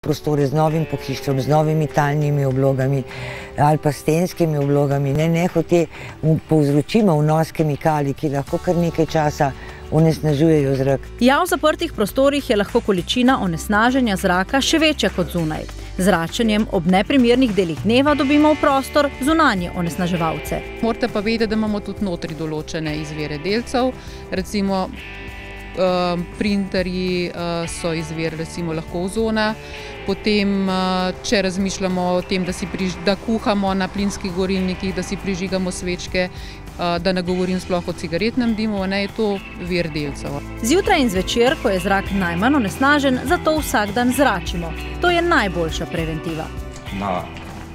prostore z novim pohištvom, z novimi talnimi oblogami ali pa stenskimi oblogami, nehote povzročimo vnos kemikalij, ki lahko kar nekaj časa onesnažujejo zrak. Ja, v zaprtih prostorih je lahko količina onesnaženja zraka še večja kot zunaj. Z zračenjem ob neprimernih delih dneva dobimo v prostor zunanje onesnaževalce. Morate pa vedeti, da imamo tudi notri določene izvire delcev, recimo printerji so izvir recimo lahko ozona, potem če razmišljamo o tem, da kuhamo na plinskih gorilnikih, da si prižigamo svečke, da ne govorim sploh o cigaretnem dimu, je to vir delcev. Zjutraj in zvečer, ko je zrak najmanj onesnažen, zato vsak dan zračimo. To je najboljša preventiva. Na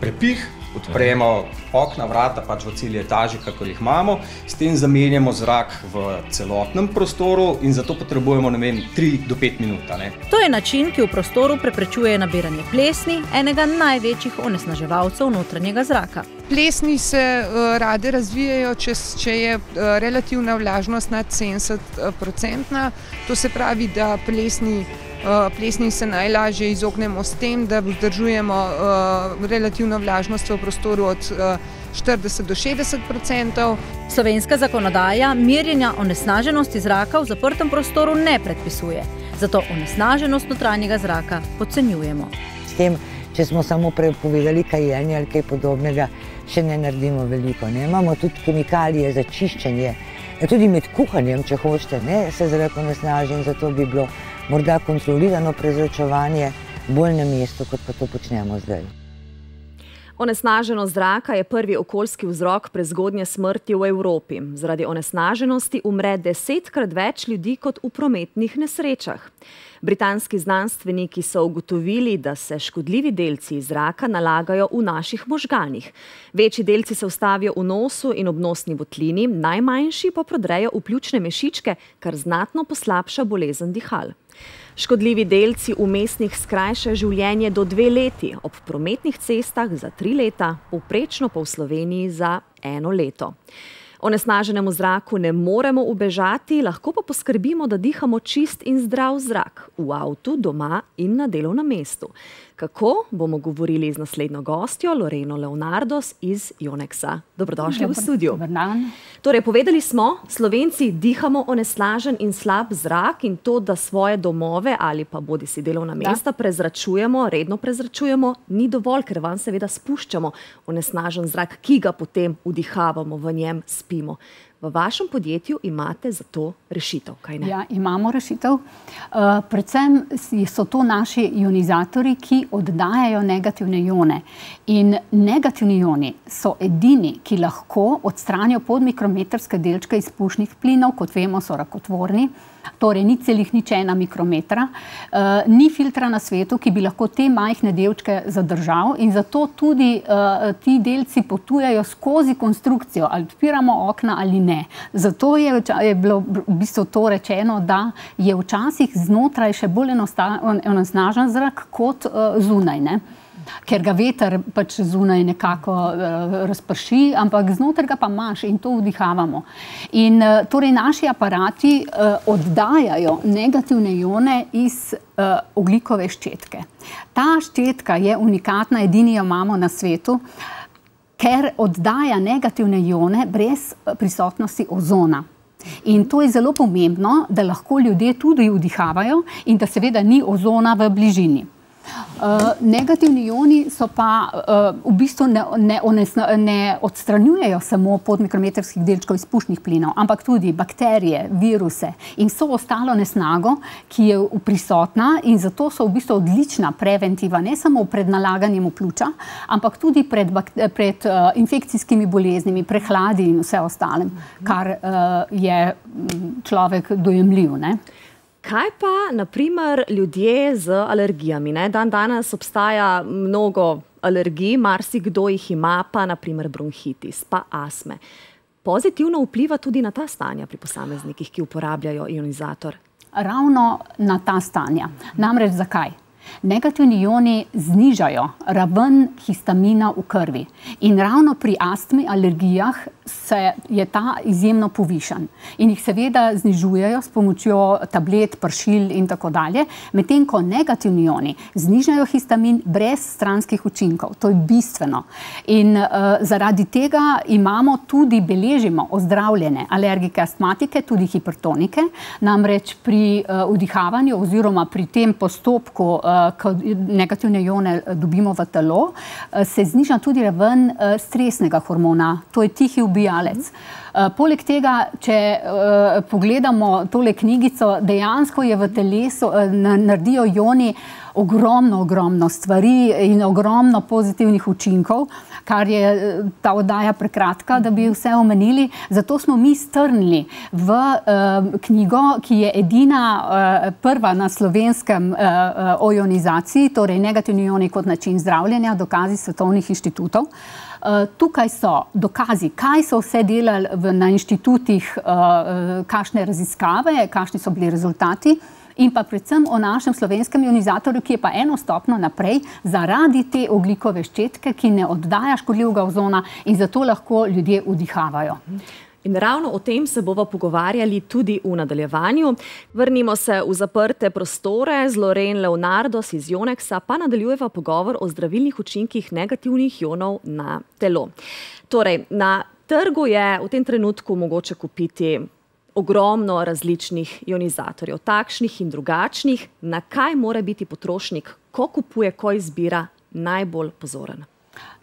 prepih odpremo okna, vrata pač v celi etaži, kakor jih imamo, s tem zamenjamo zrak v celotnem prostoru in zato potrebujemo, 3 do 5 minut. To je način, ki v prostoru preprečuje nabiranje plesni, enega največjih onesnaževalcev notranjega zraka. Plesni se rade razvijajo, če je relativna vlažnost nad 70%, to se pravi, da plesni se najlažje izognemo s tem, da vzdržujemo relativno vlažnost v prostoru od 40 do 60%. Slovenska zakonodaja merjenja onesnaženosti zraka v zaprtem prostoru ne predpisuje, zato onesnaženost notranjega zraka podcenjujemo. S tem, če smo samo prepovedali kajenje ali kaj podobnega, še ne naredimo veliko. Imamo tudi kemikalije za čiščenje, tudi med kuhanjem, če hočete, se zrak onesnaži in zato bi bilo morda kontrolirano prezračevanje bolj na mestu, kot pa to počnemo zdaj. Onesnaženost zraka je prvi okoljski vzrok prezgodnje smrti v Evropi. Zaradi onesnaženosti umre 10-krat več ljudi kot v prometnih nesrečah. Britanski znanstveniki so ugotovili, da se škodljivi delci iz zraka nalagajo v naših možganih. Večji delci se ustavijo v nosu in obnosni votlini, najmanjši pa prodrejo v pljučne mešičke, kar znatno poslabša bolezen dihal. Škodljivi delci v mestnih skrajšajo življenje do 2 leti, ob prometnih cestah za 3 leta, povprečno pa v Sloveniji za 1 leto. Onesnaženemu zraku ne moremo ubežati, lahko pa poskrbimo, da dihamo čist in zdrav zrak v avtu, doma in na delovnem mestu. Kako, bomo govorili z naslednjo gostjo, Loreno Leonardos iz Yonexa. Dobrodošli v studiu. Torej, povedali smo, Slovenci dihamo onesnažen in slab zrak in to, da svoje domove ali pa bodisi delovna mesta prezračujemo, redno prezračujemo, ni dovolj, ker vam seveda spuščamo onesnažen zrak, ki ga potem vdihavamo, v njem spimo. V vašem podjetju imate za to rešitev, kaj ne? Ja, imamo rešitev. Predvsem so to naši ionizatorji, ki oddajajo negativne ione. In negativni ioni so edini, ki lahko odstranijo podmikrometrske delčke izpušnih plinov, kot vemo, so rakotvorni. Torej, ni celih nič 1 mikrometra. Ni filtra na svetu, ki bi lahko te majhne delčke zadržal in zato tudi ti delci potujejo skozi konstrukcijo, ali odpiramo okna ali ne. Zato je bilo v bistvu to rečeno, da je včasih znotraj še bolj onesnažen zrak kot zunaj, ne? Ker ga veter pač zunaj nekako razprši, ampak znotraj ga pa imaš in to vdihavamo. In torej naši aparati oddajajo negativne ione iz ogljikove ščetke. Ta ščetka je unikatna, edini jo imamo na svetu, ker oddaja negativne ione brez prisotnosti ozona. In to je zelo pomembno, da lahko ljudje tudi vdihavajo in da seveda ni ozona v bližini. Negativni ioni so pa v bistvu ne odstranjujejo samo podmikrometrskih delčkov izpušnih plinov, ampak tudi bakterije, viruse in vso ostalo nesnago, ki je prisotna in zato so v bistvu odlična preventiva, ne samo pred nalaganjem v pljuča, ampak tudi pred infekcijskimi boleznimi, prehladi in vse ostalem, kar je človek dojemljiv, ne? Kaj pa, na primer, ljudje z alergijami? Dan danes obstaja mnogo alergij, marsikdo jih ima, pa na primer bronhitis, pa astme. Pozitivno vpliva tudi na ta stanja pri posameznikih, ki uporabljajo ionizator? Ravno na ta stanja. Namreč zakaj? Negativni ioni znižajo raven histamina v krvi in ravno pri astmi, alergijah je ta izjemno povišan in jih seveda znižujejo s pomočjo tablet, pršil in tako dalje, medtem ko negativni ioni znižajo histamin brez stranskih učinkov. To je bistveno. In zaradi tega beležimo ozdravljene alergike, astmatike, tudi hipertonike, namreč pri vdihavanju oziroma pri tem postopku, ko negativne ione dobimo v telo, se zniža tudi raven stresnega hormona, to je tihi ubijalec. Poleg tega, če pogledamo tole knjigico, dejansko je v telesu, naredijo ioni ogromno stvari in ogromno pozitivnih učinkov, kar je ta oddaja prekratka, da bi vse omenili. Zato smo mi strnili v knjigo, ki je edina prva na slovenskem o ionizaciji, torej negativni ioni kot način zdravljenja, dokazi svetovnih inštitutov. Tukaj so dokazi, kaj so vse delali na inštitutih, kakšne raziskave, kakšni so bili rezultati, in pa predvsem o našem slovenskem ionizatorju, ki je pa eno stopnjo naprej zaradi te ogljikove ščetke, ki ne oddaja škodljivega ozona in zato lahko ljudje vdihavajo. In ravno o tem se bova pogovarjali tudi v nadaljevanju. Vrnimo se v zaprte prostore z Lorraine Leonardos iz Ionexa, pa nadaljujeva pogovor o zdravilnih učinkih negativnih ionov na telo. Torej, na trgu je v tem trenutku mogoče kupiti ogromno različnih ionizatorjev, takšnih in drugačnih. Na kaj mora biti potrošnik, ko kupuje, ko izbira, najbolj pozoren?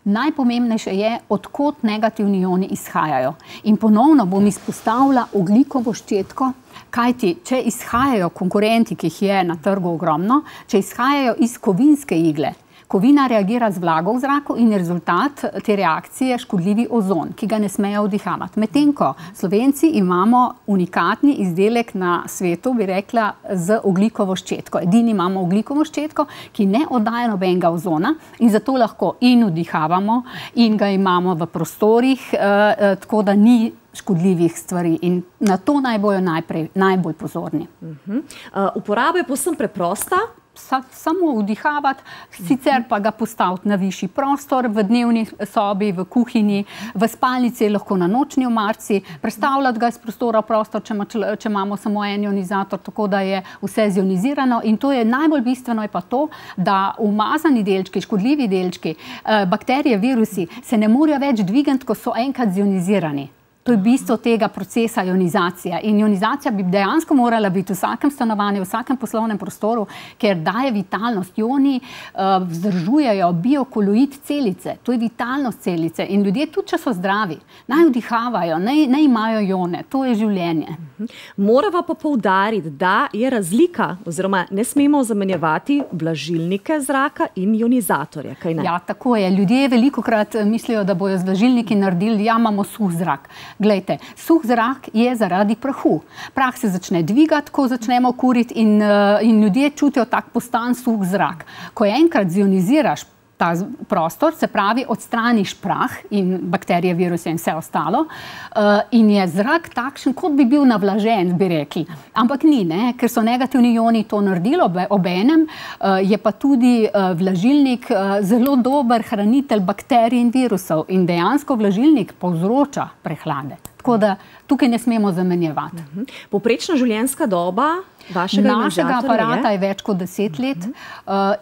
Najpomembnejše je, odkot negativni ioni izhajajo. In ponovno bom izpostavila ogljikovo ščetko, kajti če izhajajo konkurenti, ki jih je na trgu ogromno, če izhajajo iz kovinske igle, kovina reagira z vlago v zraku in rezultat te reakcije škodljivi ozon, ki ga ne smejo vdihavati. Medtem ko Slovenci imamo unikatni izdelek na svetu, bi rekla, z ogljikovo ščetko. Edini imamo ogljikovo ščetko, ki ne oddaja nobenega ozona in zato lahko in vdihavamo in ga imamo v prostorih, tako da ni škodljivih stvari in na to naj bojo najbolj pozorni. Uporaba je povsem preprosta. Samo vdihavati, sicer pa ga postaviti na višji prostor, v dnevni sobi, v kuhinji, v spalnici, lahko na nočni omarici, prestavljati ga iz prostora v prostor, če imamo samo en ionizator, tako da je vse zionizirano. In to je najbolj bistveno, je pa to, da umazani delčki, škodljivi delčki, bakterije, virusi se ne morejo več dvigati, ko so enkrat zionizirani. To je bistvo tega procesa ionizacije. In ionizacija bi dejansko morala biti v vsakem stanovanju, v vsakem poslovnem prostoru, ker daje vitalnost. Ioni vzdržujejo biokoloid celice. To je vitalnost celice. In ljudje, tudi če so zdravi, naj vdihavajo, naj imajo ione. To je življenje. Morava pa poudariti, da je razlika, oziroma ne smemo zamenjevati vlažilnike zraka in ionizatorje. Kaj ne? Ja, tako je. Ljudje velikokrat mislijo, da bojo z vlažilniki naredili, ja, imamo suh zrak. Glejte, suh zrak je zaradi prahu. Prah se začne dvigati, ko začnemo kuriti in ljudje čutijo tak postan suh zrak. Ko enkrat zioniziraš ta prostor, se pravi, odstraniš prah in bakterije, viruse in vse ostalo in je zrak takšen, kot bi bil navlažen, bi rekli. Ampak ni, ne? Ker so negativni ioni to naredili obenem, je pa tudi vlažilnik zelo dober hranitelj bakterij in virusov in dejansko vlažilnik povzroča prehlade. Tako da tukaj ne smemo zamenjevati. Poprečna življenjska doba našega aparata je več kot 10 let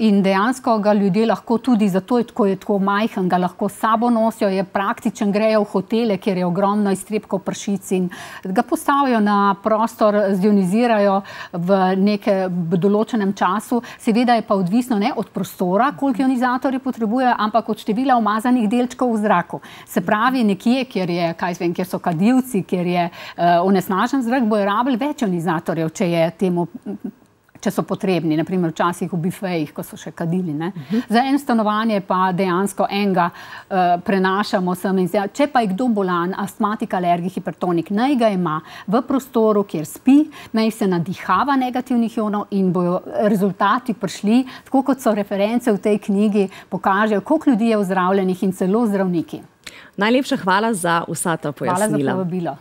in dejansko ga ljudje lahko tudi zato, ko je tako majhen, ga lahko s sabo nosijo, je praktičen, grejo v hotele, kjer je ogromno iztrebkov pršic in ga postavijo na prostor, zionizirajo v nekem določenem času. Seveda je pa odvisno ne od prostora, koliko ionizatorji potrebujejo, ampak od števila umazanih delčkov v zraku. Se pravi, nekje, kjer so kadilci, kjer je onesnažen zrak, bojo rabili več ionizatorjev, če so potrebni, naprimer včasih v bifejih, ko so še kadili. Za eno stanovanje pa dejansko enega prenašamo sem in zdaj. Če pa je kdo bolan, astmatik, alergik, hipertonik, naj ga ima v prostoru, kjer spi, naj se nadihava negativnih ionov in bojo rezultati prišli, tako kot so reference v tej knjigi, pokažejo, koliko ljudi je ozdravljenih in celo zdravniki. Najlepša hvala za vsa ta pojasnila. Hvala za povabilo.